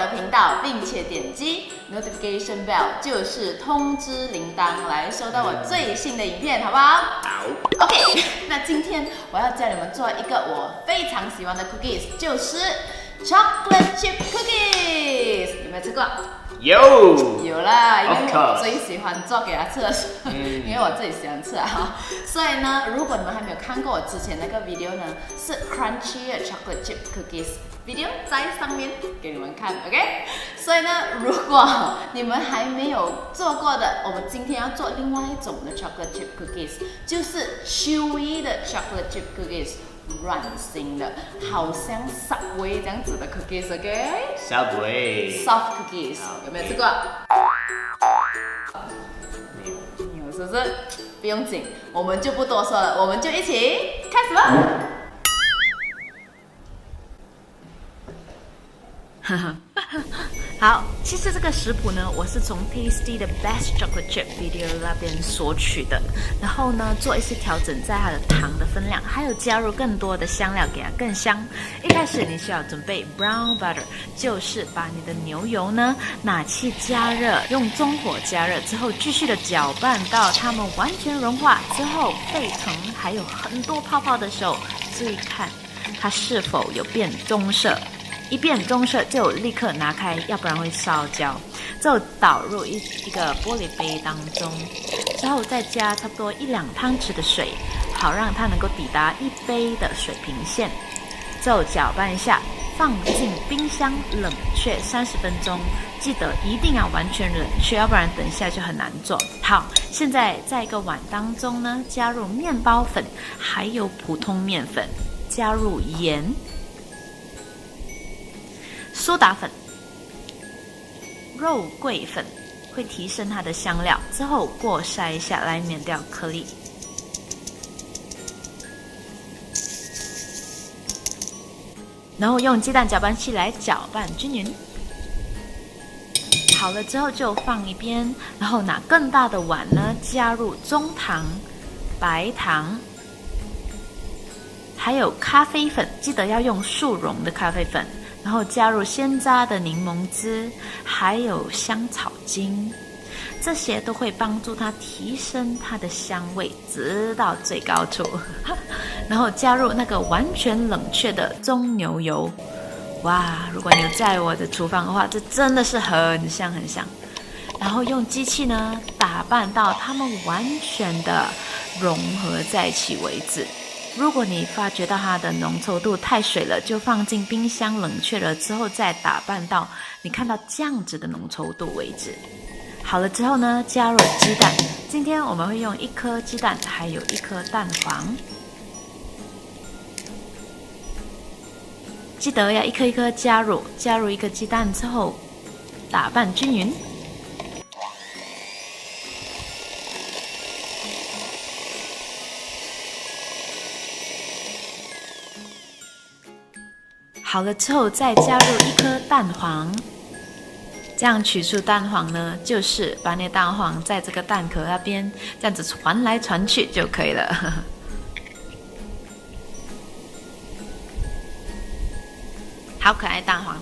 频道，并且点击 notification bell， 就是通知铃铛，来收到我最新的影片，好不好？好。OK， 那今天我要教你们做一个我非常喜欢的 cookies， 就是 chocolate chip cookies， 有没有吃过？有啦，因为我最喜欢做给他吃的，因为我自己喜欢吃啊。所以呢，如果你们还没有看过我之前那个 video 呢，是 crunchy 的 chocolate chip cookies video 在上面给你们看 ，OK？ 所以呢，如果你们还没有做过的，我们今天要做另外一种的 chocolate chip cookies， 就是 chewy 的 chocolate chip cookies。软心的，好像 Subway 这样子的 cookies，OK？Subway soft cookies， 有没有吃过？没有，是不是？不用紧，我们就不多说了，我们就一起开始吧。好，其实这个食谱呢，我是从 Tasty 的 Best Chocolate Chip Video 那边索取的，然后呢，做一些调整在它的糖的分量，还有加入更多的香料，给它更香。一开始你需要准备 brown butter， 就是把你的牛油呢拿去加热，用中火加热之后，继续的搅拌到它们完全融化之后沸腾，还有很多泡泡的时候，注意看它是否有变棕色。一变棕色就立刻拿开，要不然会烧焦。之后倒入一个玻璃杯当中，之后再加差不多1-2汤匙的水，好让它能够抵达1杯的水平线。之后搅拌一下，放进冰箱冷却30分钟。记得一定要完全冷却，要不然等一下就很难做。好，现在在一个碗当中呢，加入面包粉，还有普通面粉，加入盐。苏打粉、肉桂粉会提升它的香料，之后过筛一下来免掉颗粒。然后用鸡蛋搅拌器来搅拌均匀。好了之后就放一边，然后拿更大的碗呢，加入中糖、白糖，还有咖啡粉，记得要用速溶的咖啡粉。然后加入鲜榨的柠檬汁，还有香草精，这些都会帮助它提升它的香味，直到最高处。然后加入那个完全冷却的棕牛油，哇！如果你有在我的厨房的话，这真的是很香很香。然后用机器呢打拌到它们完全的融合在一起为止。如果你发觉到它的浓稠度太水了，就放进冰箱冷却了之后再打拌到你看到这样子的浓稠度为止。好了之后呢，加入鸡蛋。今天我们会用1颗鸡蛋，还有1颗蛋黄。记得要一颗一颗加入1个鸡蛋之后，打拌均匀。好了之后再加入1颗蛋黄，这样取出蛋黄呢，就是把那蛋黄在这个蛋壳那边这样子传来传去就可以了。好可爱蛋黄，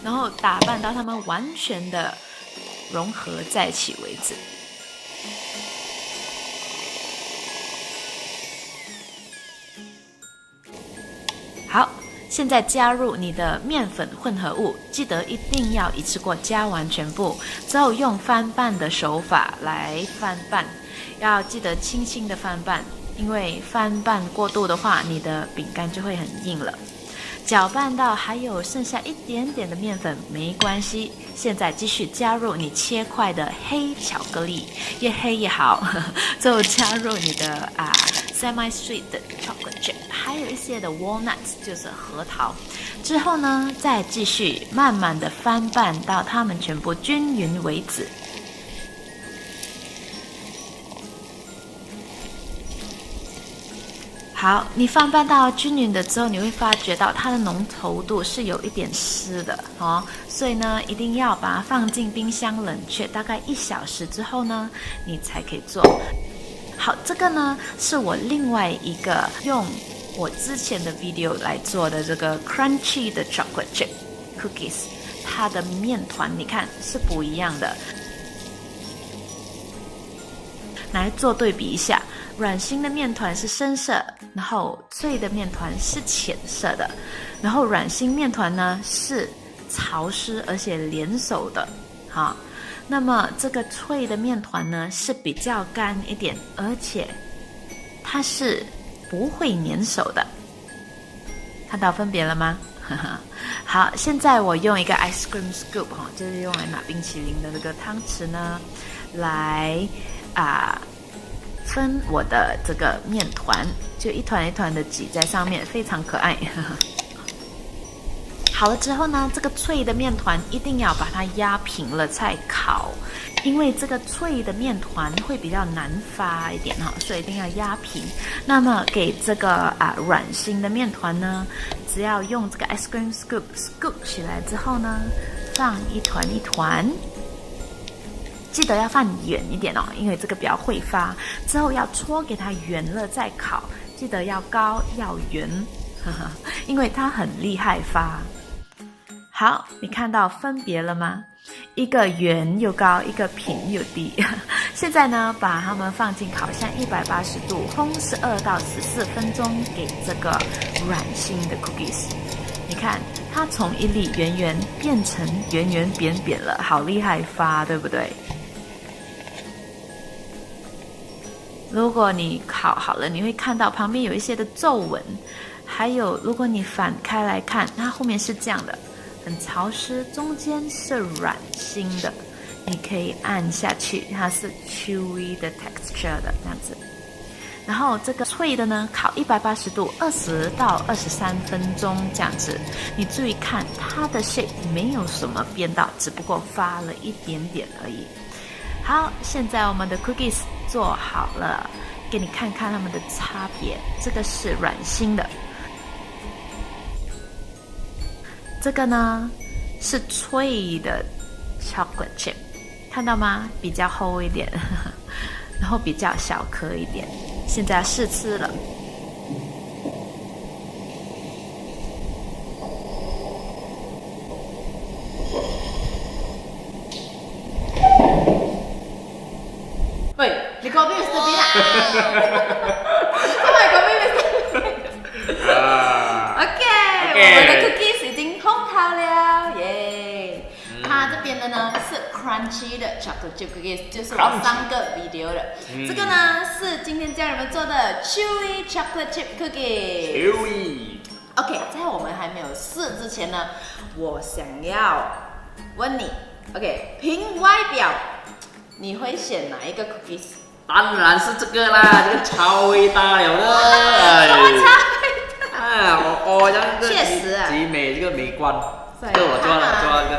然后打拌到它们完全的融合在一起为止。好。现在加入你的面粉混合物，记得一定要一次过加完全部，之后用翻拌的手法来翻拌，要记得轻轻的翻拌，因为翻拌过度的话，你的饼干就会很硬了。搅拌到还有剩下一点点的面粉没关系，现在继续加入你切块的黑巧克力，越黑越好。之后加入你的semi-sweet 的 chocolate chip， 还有一些的 walnuts， 就是核桃。之后呢，再继续慢慢的翻拌到它们全部均匀为止。好，你翻拌到均匀的之后，你会发觉到它的浓稠度是有一点湿的哦，所以呢，一定要把它放进冰箱冷却大概1小时之后呢，你才可以做。好，这个呢是我另外一个用我之前的 video 来做的这个 crunchy 的 chocolate chip cookies，它的面团你看是不一样的。来做对比一下，软心的面团是深色，然后脆的面团是浅色的，然后软心面团呢是潮湿而且连手的，好，那么这个脆的面团呢是比较干一点，而且它是不会粘手的，看到分别了吗？好，现在我用一个 ice cream scoop 就是用来拿冰淇淋的这个汤匙呢，来分我的这个面团，就一团一团的挤在上面，非常可爱。好了之后呢，这个脆的面团一定要把它压平了再烤，因为这个脆的面团会比较难发一点所以一定要压平。那么给这个软心的面团呢，只要用这个 ice cream scoop 起来之后呢，放一团一团，记得要放远一点因为这个比较会发。之后要搓给它圆了再烤，记得要高要圆，因为它很厉害发。好，你看到分别了吗？一个圆又高，一个平又低。现在呢，把它们放进烤箱180度，烘12到14分钟，给这个软心的 cookies。你看，它从一粒圆圆变成圆圆扁扁了，好厉害发，对不对？如果你烤好了，你会看到旁边有一些的皱纹，还有如果你反开来看，它后面是这样的。很潮湿，中间是软心的，你可以按下去，它是 chewy 的 texture 的这样子。然后这个脆的呢，烤180度，20到23分钟这样子。你注意看，它的 shape 没有什么变到，只不过发了一点点而已。好，现在我们的 cookies 做好了，给你看看它们的差别。这个是软心的。这个呢是脆的 chocolate chip， 看到吗？比较厚一点，然后比较小颗一点。现在要试吃了。喂，你嗰邊係邊啊？因為嗰邊係OK， 我們的 cookies 已經烘好了，耶！它這邊的呢是 crunchy 的 chocolate chip cookies， 就是我上個 video 的。這個呢是今天家人們做的 chewy chocolate chip cookies。chewy。OK， 在我們還沒有試之前呢，我想要問你 ，OK， 憑外表，你會選哪一個 cookies？ 當然是這個啦，這個超偉大了的。我這樣確實啊，極美這個美觀，這我做了這個。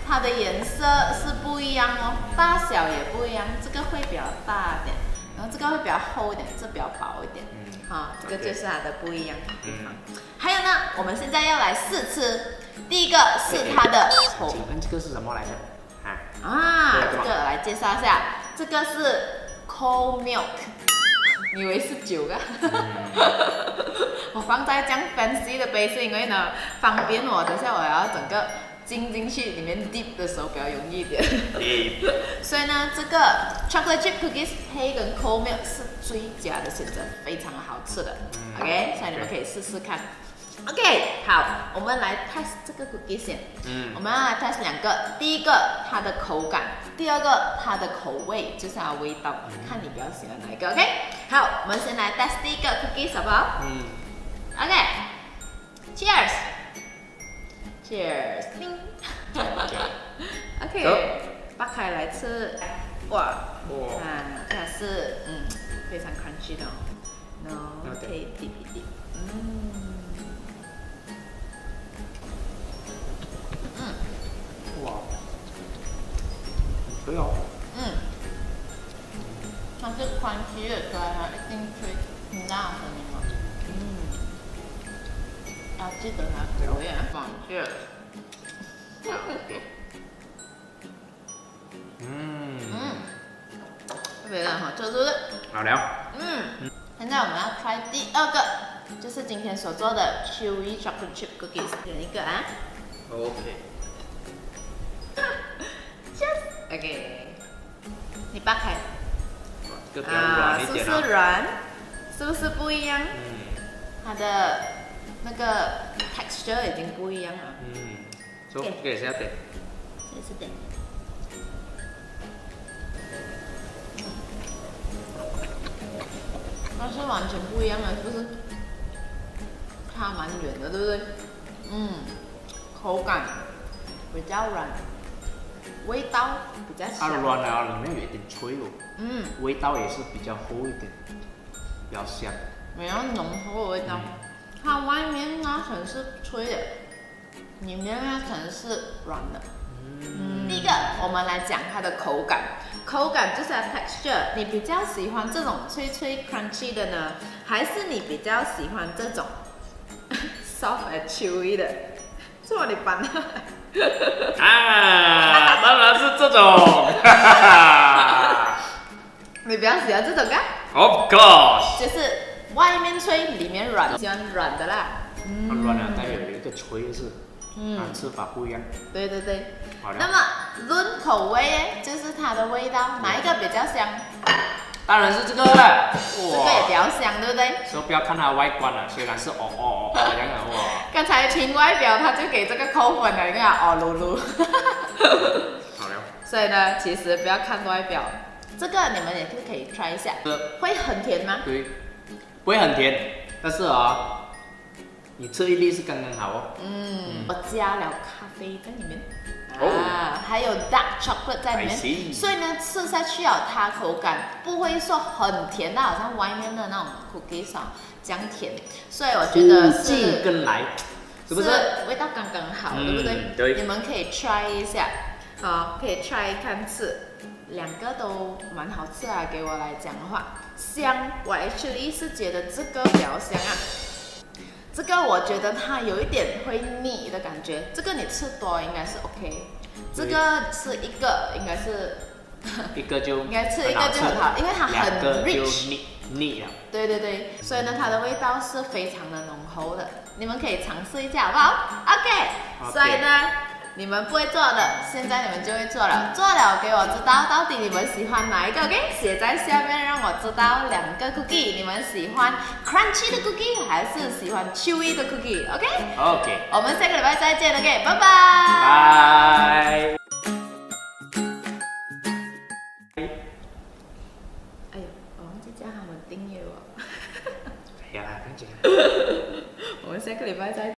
它的顏色是不一樣大小也不一樣，這個會比較大一點，然後這個會比較厚一點，這比較薄一點。這個就是它的不一樣的地方。還有呢，我們現在要來試吃，第一個是它的口。請問這個是什麼來的？這個來介紹一下，這個是 cold milk， 你以為是酒啊？我放在這樣 fancy 的杯是因為呢，方便我，等下我要整個浸進去裡面 dip 的時候比較容易一點。所以呢，這個 chocolate chip cookies 配跟 cold milk 是最佳的選擇，非常好吃的。OK， 所以你們可以試試看。OK， 好，我們來 test 這個 cookie 先。我們要來 test 兩個，第一個它的口感，第二個它的口味，就是它的味道，看你比較喜歡哪一個。OK， 好，我們先來 test 第一個 cookies 好不好？OK，Cheers。Cheers。OK， 扒開來吃，哇，它是非常 crunchy 的然後可以 dip一 dip。哇，可以哦。它是 crunchy 的，所以它一定会听到声音嘛。要記得它口味Cheers。特別的好吃，是不是？好了。現在我們要 try 第二個，就是今天所做的 chewy chocolate chip cookies，選一個啊。OK。OK， 你扒开。这个比较软一是不点是软？是不是不一样？它的那个 texture 已经不一样了。so 给下点。也是点。但是完全不一样了，是不是？差蛮远的，对不对？口感比较软，味道比较它香。软了，里面有一点脆哦。味道也是比较厚一点，比较香。没有浓厚的味道，它外面那层是脆的，里面那层是软的。第一个，我们来讲它的口感。口感就是它 texture， 你比较喜欢这种脆脆 crunchy 的呢，还是你比较喜欢这种 soft and chewy 的？是我你搬的。啊，当然是这种。你比较喜欢这种噶 Of course。就是外面脆，里面软，喜欢软的啦。软了，但有一个脆是，吃法不一样。对对对。好的。那么论口味耶，就是它的味道，哪一个比较香？当然是这个了。这个也比较香，对不对？所以不要看它的外观了，虽然是这样的哇。刚才凭外表他就给这个扣分了，你看哦噜噜。好了。所以呢，其实不要看外表，这个你们也是可以 try 一下。会很甜吗？对，不会很甜，但是你吃一粒是刚刚好哦。我加了咖啡在里面。还有 dark chocolate 在里面，所以呢，吃下去它口感不会说很甜的，好像外面的那种 cookies 这样甜，所以我觉得是跟来，是不是？味道刚刚好，对不对？对。你们可以 try 一下，可以 try 看吃，两个都蛮好吃啊。给我来讲的话，香，我 actually 是觉得这个比较香啊。这个我觉得它有一点会腻的感觉，这个你吃多应该是 OK， 这个吃一个应该是一个就应该吃一个就很好，因为它很 rich， 腻了。对对对，所以呢，它的味道是非常的浓厚的，你们可以尝试一下，好不好 ？OK， 所以呢，你们不会做的，现在你们就会做了，做了给我知道到底你们喜欢哪一个 ，OK？ 写在下面让我知道两个 cookie， 你们喜欢 crunchy 的 cookie 还是喜欢 chewy 的 cookie？OK？OK， 我们下个礼拜再见 ，OK？ 拜拜。拜。哎呦，我忘记叫他们订阅我。哎呀，不要紧。我们下个礼拜再。